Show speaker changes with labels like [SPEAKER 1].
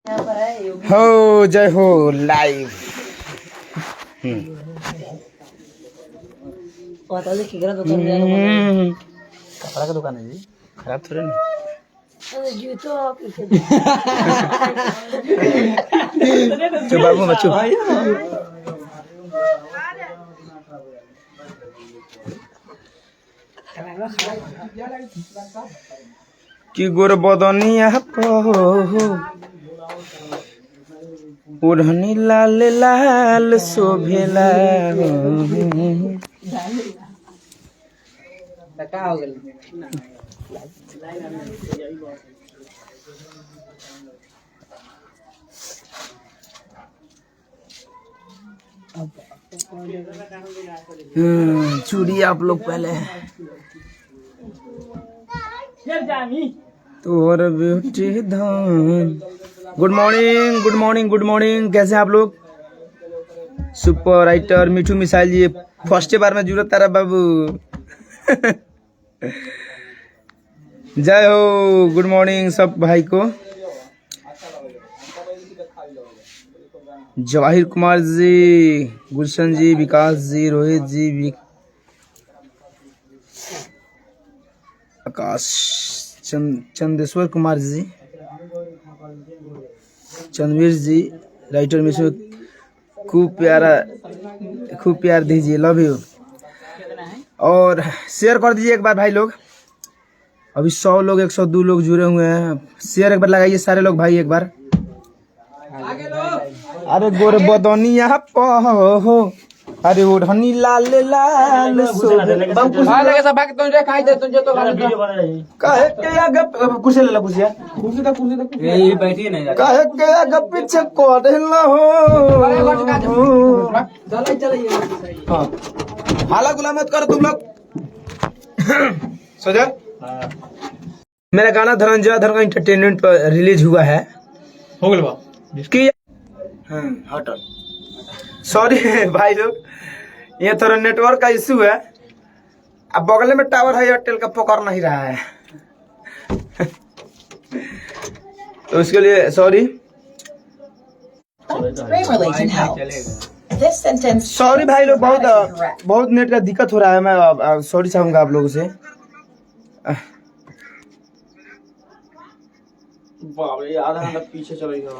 [SPEAKER 1] हो जय हो लाइव। कपड़ा का दुकान है जी, खराब थोड़े नहीं। चुप बाबू बच्चों। कि गोर बदनिया ओढ़नी लाल लाल शोभेला। चूड़ी आप लोग पहले तोर ब्यूटी धन। Good morning good morning good morning, कैसे हैं आप लोग? सुपर राइटर मिठू मिसाइल जी, फर्स्ट बार में जरूरत तारा बाबू। जय हो, गुड मॉर्निंग सब भाई को। जवाहिर कुमार जी, गुलशन जी, विकास जी, रोहित जी, आकाश, चंदेश्वर कुमार जी, चंद्रवीर जी, राइटर में से खूब प्यार दीजिए, लव यू। और शेयर कर दीजिए एक बार भाई लोग। अभी 100 लोग 102 लोग जुड़े हुए हैं, शेयर एक बार लगाइए सारे लोग भाई एक बार। अरे गोर बदनिया हो, अरे ओढ़नी लाल लाल
[SPEAKER 2] लगे सब भाग तुम खाई दे तुम जो तो
[SPEAKER 1] काहे के आगे कुर्सी ले ला, कुर्सिया
[SPEAKER 2] ये बैठी नहीं
[SPEAKER 1] काहे के आगे पीछे कोडेला हो।
[SPEAKER 2] चलिए
[SPEAKER 1] हां हाला गुला मत करो तुम लोग। सोचा मेरा गाना धनंजय धर का एंटरटेनमेंट पर रिलीज हुआ है,
[SPEAKER 2] हो गया
[SPEAKER 1] कि हटो सॉरी भाई लोग, ये थोड़ा नेटवर्क का इशू है। अब बगल में टावर है, एयरटेल का पकड़ नहीं रहा है। तो इसके लिए सॉरी सॉरी भाई लोग, बहुत नेट का दिक्कत हो रहा है। मैं सॉरी चाहूंगा आप लोगों से।
[SPEAKER 2] बाप रे, आधा घंटा पीछे चले गया।